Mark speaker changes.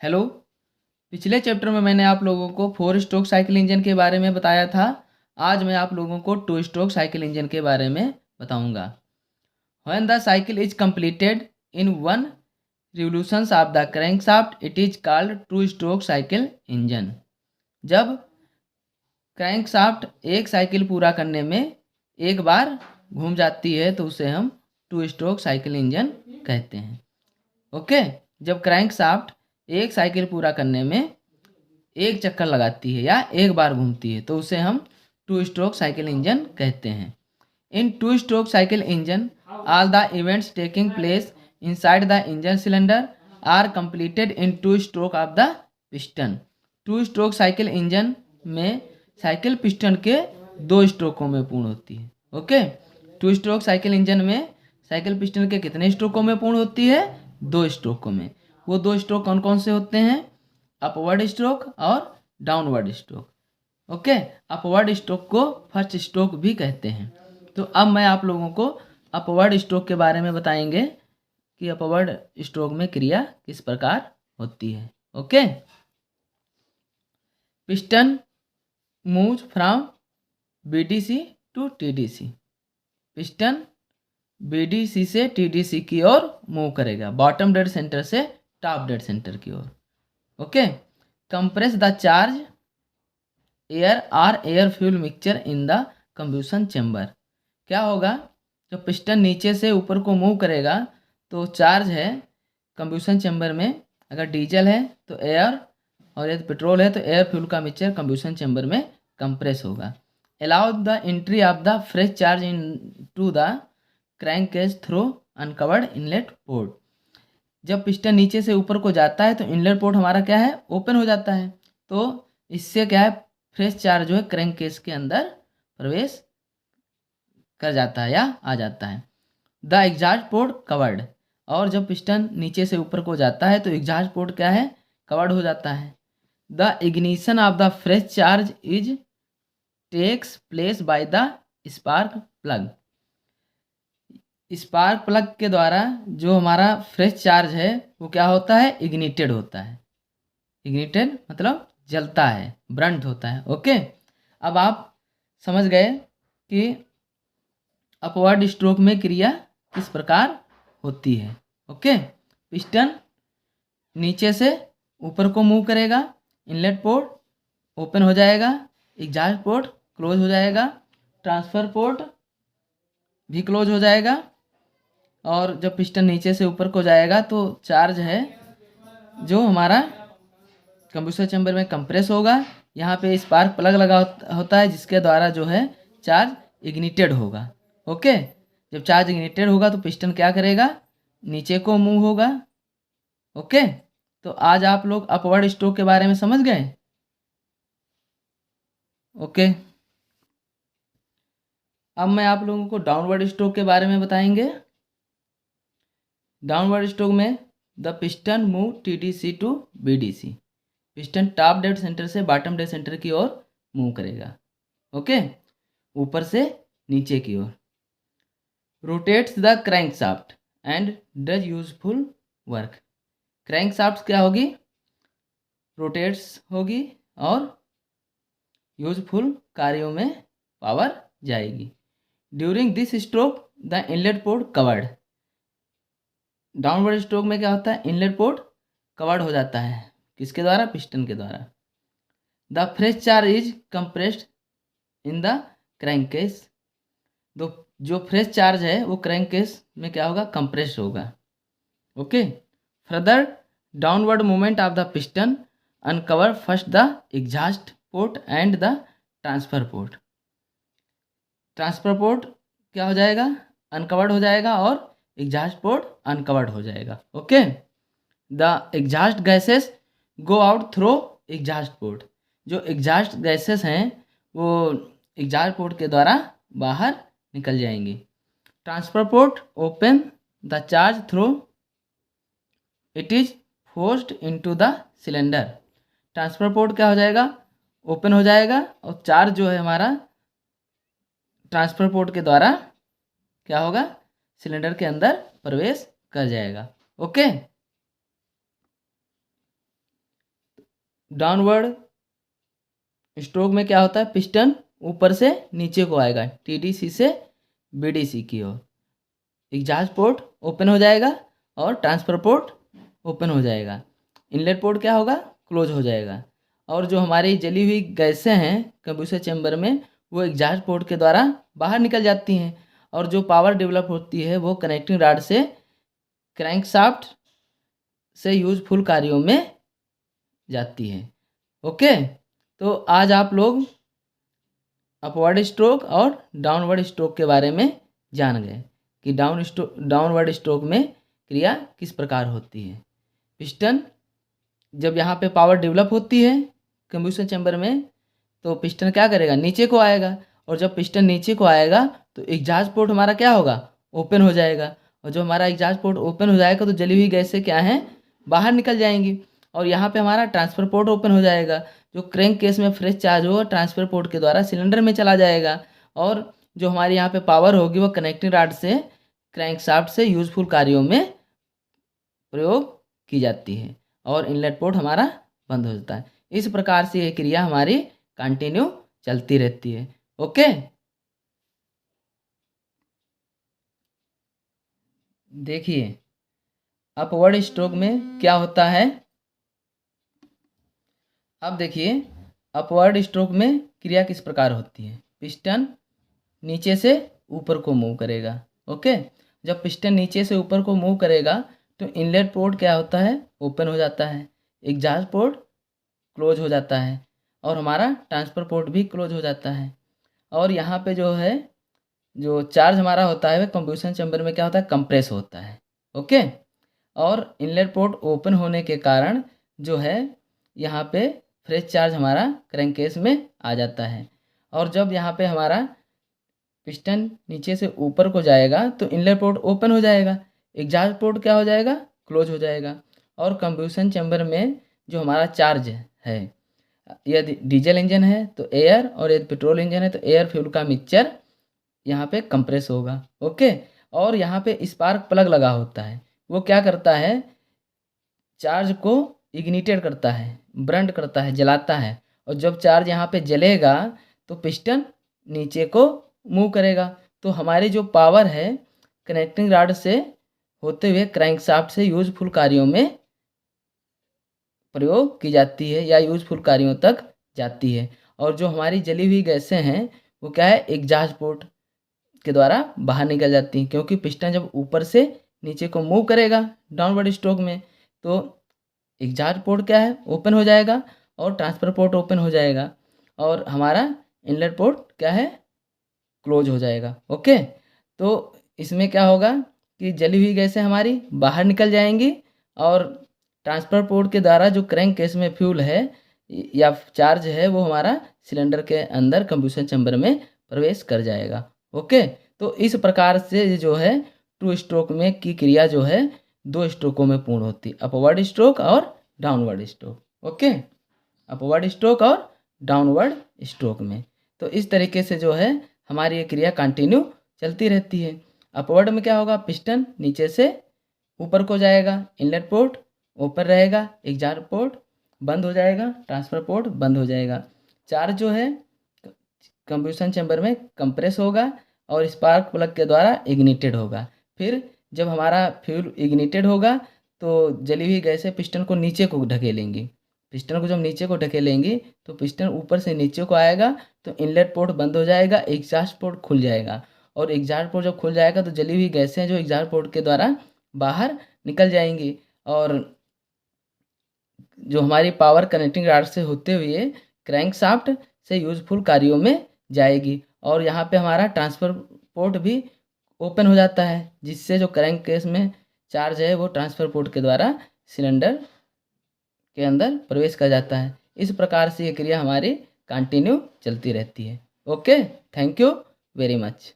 Speaker 1: Hello. पिछले chapter में मैंने आप लोगों को 4 स्ट्रोक साइकिल इंजन के बारे में बताया था। आज मैं आप लोगों को 2 स्ट्रोक साइकिल इंजन के बारे में बताऊंगा। When the cycle is completed in one revolutions of the crankshaft it is called 2 stroke cycle engine. जब क्रैंकशाफ्ट एक साइकिल पूरा करने में एक बार घूम जाती है तो उसे हम 2 स्ट्रोक साइकिल इंजन कहते हैं। ओके। जब क्रैंकशाफ्ट एक साइकिल पूरा करने में एक चक्कर लगाती है या एक बार घूमती है तो उसे हम 2 स्ट्रोक साइकिल इंजन कहते हैं। In 2 stroke cycle engine all the events taking place inside the engine cylinder are completed in 2 stroke of the piston. 2 stroke cycle engine में साइकिल पिस्टन के 2 स्ट्रोकों में पूर्ण होती है। ओके। 2 स्ट्रोक साइकिल इंजन में साइकिल पिस्टन के कितने स्ट्रोकों में पूर्ण होती है? 2 स्ट्रोकों में। वो 2 स्ट्रोक कौन कौन से होते हैं? अपवर्ड स्ट्रोक और downward stroke. Okay. Upward stroke को फर्स्ट स्ट्रोक भी कहते हैं। तो अब मैं आप लोगों को अपवर्ड स्ट्रोक के बारे में बताएंगे कि अपवर्ड स्ट्रोक में क्रिया किस प्रकार होती है। Okay. Piston move from BDC to TDC. Piston BDC से टीडीसी की ओर मूव करेगा, बॉटम डेड सेंटर से टॉप डेड सेंटर की ओर। Okay. Compress the charge air और air fuel mixture in the combustion chamber. क्या होगा? जब पिस्टन नीचे से ऊपर को मूव करेगा तो चार्ज है कंब्यूशन चैम्बर में, अगर डीजल है तो एयर और यदि पेट्रोल है तो एयर फ्यूल का मिक्सचर कंब्यूशन चैम्बर में कंप्रेस होगा। Allow the entry of the fresh charge into the crank case through uncovered inlet port. जब पिस्टन नीचे से ऊपर को जाता है तो इनलेट पोर्ट हमारा क्या है? ओपन हो जाता है। तो इससे क्या है? फ्रेश चार्ज जो है क्रैंक केस के अंदर प्रवेश कर जाता है या आ जाता है। The exhaust port covered. और जब पिस्टन नीचे से ऊपर को जाता है तो एग्जॉस्ट पोर्ट क्या है? कवर्ड हो जाता है। The ignition of the fresh charge is takes place by the spark plug. Spark plug के द्वारा जो हमारा फ्रेश चार्ज है वो क्या होता है? इग्निटेड होता है। इग्निटेड मतलब जलता है, ब्रंट होता है। ओके। अब आप समझ गए कि अपवर्ड स्ट्रोक में क्रिया किस प्रकार होती है। ओके। पिस्टन नीचे से ऊपर को मूव करेगा, इनलेट पोर्ट ओपन हो जाएगा, एग्जॉस्ट पोर्ट क्लोज हो जाएगा, ट्रांसफर पोर्ट भी क्लोज हो जाएगा। और जब पिस्टन नीचे से ऊपर को जाएगा तो चार्ज है जो हमारा कंप्यूटर चैम्बर में कंप्रेस होगा। यहाँ पे स्पार्क प्लग लगा होता है जिसके द्वारा जो है चार्ज इग्निटेड होगा। ओके। जब चार्ज इग्निटेड होगा तो पिस्टन क्या करेगा? नीचे को मूव होगा। ओके। तो आज आप लोग अपवर्ड स्ट्रोक के बारे में समझ गए। ओके। अब मैं आप लोगों को डाउनवर्ड स्ट्रोक के बारे में बताएंगे। डाउनवर्ड स्ट्रोक में the piston move TDC to BDC. Piston top dead centre से बॉटम डेड सेंटर की ओर मूव करेगा। ओके। ऊपर से नीचे की ओर। Rotates the crankshaft and does useful work. Crankshaft क्या होगी? रोटेट्स होगी और यूजफुल कार्यों में पावर जाएगी। During this stroke the inlet port covered. Downward stroke में क्या होता है? इनलेट पोर्ट कवर्ड हो जाता है। किसके द्वारा? पिस्टन के द्वारा। The fresh charge is compressed in the crankcase. तो जो फ्रेश चार्ज है वो क्रैंकेस में क्या होगा? कंप्रेस होगा। Okay. Further downward movement of the piston uncover first the exhaust port and the transfer port. Transfer port क्या हो जाएगा? अनकवर्ड हो जाएगा और एग्जॉस्ट पोर्ट अनकवर्ड हो जाएगा। Okay. The exhaust gases go out through exhaust port. जो exhaust gases हैं वो एग्जॉस्ट पोर्ट के द्वारा बाहर निकल जाएंगी। Transfer port open the charge through it is forced into the cylinder. Transfer port क्या हो जाएगा? ओपन हो जाएगा और चार्ज जो है हमारा ट्रांसफर पोर्ट के द्वारा क्या होगा? सिलेंडर के अंदर प्रवेश कर जाएगा। ओके। डाउनवर्ड स्ट्रोक में क्या होता है, पिस्टन ऊपर से नीचे को आएगा टीडीसी से बीडीसी की ओर, एग्जॉस्ट पोर्ट ओपन हो जाएगा और ट्रांसफर पोर्ट ओपन हो जाएगा, इनलेट पोर्ट क्या होगा, क्लोज हो जाएगा। और जो हमारी जली हुई गैसें हैं कंप्रेसर चैम्बर में, वो एग्जॉस्ट पोर्ट के द्वारा बाहर निकल जाती हैं, और जो पावर डेवलप होती है वो कनेक्टिंग रॉड से क्रैंकशाफ्ट से यूजफुल कार्यों में जाती है। ओके, तो आज आप लोग अपवर्ड स्ट्रोक और डाउनवर्ड स्ट्रोक के बारे में जान गए कि डाउनवर्ड स्ट्रोक में क्रिया किस प्रकार होती है। पिस्टन जब यहाँ पे पावर डेवलप होती है कंबशन चैम्बर में, तो पिस्टन क्या करेगा, नीचे को आएगा, और जब पिस्टन नीचे को आएगा तो एग्जॉस्ट पोर्ट हमारा क्या होगा, ओपन हो जाएगा, और जो हमारा एग्जॉस्ट पोर्ट ओपन हो जाएगा तो जली हुई गैसें क्या हैं, बाहर निकल जाएंगी, और यहाँ पे हमारा ट्रांसफर पोर्ट ओपन हो जाएगा। जो क्रैंक केस में फ्रेश चार्ज होगा ट्रांसफर पोर्ट के द्वारा सिलेंडर में चला जाएगा, और जो हमारी यहाँ पे पावर होगी वो कनेक्टिंग रॉड से क्रैंकशाफ्ट से यूजफुल कार्यों में प्रयोग की जाती है, और इनलेट पोर्ट हमारा बंद हो जाता है। इस प्रकार से ये क्रिया हमारी कंटिन्यू चलती रहती है। ओके, देखिए अपवर्ड स्ट्रोक में क्या होता है। अब देखिए अपवर्ड स्ट्रोक में क्रिया किस प्रकार होती है। पिस्टन नीचे से ऊपर को मूव करेगा। ओके, जब पिस्टन नीचे से ऊपर को मूव करेगा तो इनलेट पोर्ट क्या होता है, ओपन हो जाता है, एग्जॉस्ट पोर्ट क्लोज हो जाता है, और हमारा ट्रांसफर पोर्ट भी क्लोज हो जाता है। और यहाँ पे जो है जो चार्ज हमारा होता है वह कंप्रेशन चैम्बर में क्या होता है, कंप्रेस होता है। ओके, और इनलेट पोर्ट ओपन होने के कारण जो है यहाँ पे फ्रेश चार्ज हमारा क्रैंकेस में आ जाता है, और जब यहाँ पे हमारा पिस्टन नीचे से ऊपर को जाएगा तो इनलेट पोर्ट ओपन हो जाएगा, एग्जॉस्ट पोर्ट क्या हो जाएगा, क्लोज हो जाएगा, और कंप्रेशन चैम्बर में जो हमारा चार्ज है, यदि डीजल इंजन है तो एयर, और यदि पेट्रोल इंजन है तो एयर फ्यूल का मिक्सचर यहाँ पे कंप्रेस होगा। ओके, और यहाँ पे स्पार्क प्लग लगा होता है, वो क्या करता है, चार्ज को इग्निटेड करता है, ब्रंट करता है, जलाता है, और जब चार्ज यहाँ पे जलेगा तो पिस्टन नीचे को मूव करेगा। तो हमारी जो पावर है कनेक्टिंग रॉड से होते हुए क्रैंकशाफ्ट से यूजफुल कार्यों में प्रयोग की जाती है या यूजफुल कार्यों तक जाती है, और जो हमारी जली हुई गैसें हैं वो क्या है, एग्जॉस्ट पोर्ट के द्वारा बाहर निकल जाती हैं, क्योंकि पिस्टन जब ऊपर से नीचे को मूव करेगा डाउनवर्ड स्ट्रोक में तो एग्जॉस्ट पोर्ट क्या है, ओपन हो जाएगा, और ट्रांसफर पोर्ट ओपन हो जाएगा, और हमारा इनलेट पोर्ट क्या है, क्लोज हो जाएगा। ओके, तो इसमें क्या होगा कि जली हुई गैसें हमारी बाहर निकल जाएंगी, और ट्रांसफर पोर्ट के द्वारा जो क्रैंक केस में फ्यूल है या चार्ज है वो हमारा सिलेंडर के अंदर कंप्रेशन चैम्बर में प्रवेश कर जाएगा। ओके, तो इस प्रकार से जो है टू स्ट्रोक में की क्रिया जो है दो स्ट्रोकों में पूर्ण होती है, अपवर्ड स्ट्रोक और downward stroke. Okay, upward stroke और डाउनवर्ड स्ट्रोक में, तो इस तरीके से जो है हमारी ये क्रिया कंटिन्यू चलती रहती है। अपवर्ड में क्या होगा, पिस्टन नीचे से ऊपर को जाएगा, इनलेट पोर्ट ओपन रहेगा, एग्जॉस्ट पोर्ट बंद हो जाएगा, ट्रांसफर पोर्ट बंद हो जाएगा, चार्ज जो है कंप्रेशन चैम्बर में कंप्रेस होगा और स्पार्क प्लग के द्वारा इग्निटेड होगा। फिर जब हमारा फ्यूल इग्निटेड होगा तो जली हुई गैसें पिस्टन को नीचे को ढकेलेंगी, पिस्टन को जब नीचे को ढकेलेंगी तो पिस्टन ऊपर से नीचे को आएगा, तो इनलेट पोर्ट बंद हो जाएगा, एग्जॉस्ट पोर्ट खुल जाएगा, और एग्जॉस्ट पोर्ट जब खुल जाएगा तो जली हुई गैसें जो एग्जॉस्ट पोर्ट के द्वारा बाहर निकल जाएंगी, और जो हमारी पावर कनेक्टिंग रॉड से होते हुए क्रैंकशाफ्ट से यूजफुल कार्यों में जाएगी, और यहाँ पे हमारा ट्रांसफर पोर्ट भी ओपन हो जाता है, जिससे जो क्रैंक केस में चार्ज है वो ट्रांसफर पोर्ट के द्वारा सिलेंडर के अंदर प्रवेश कर जाता है। इस प्रकार से ये क्रिया हमारी कंटिन्यू चलती रहती है। Okay, thank you very much.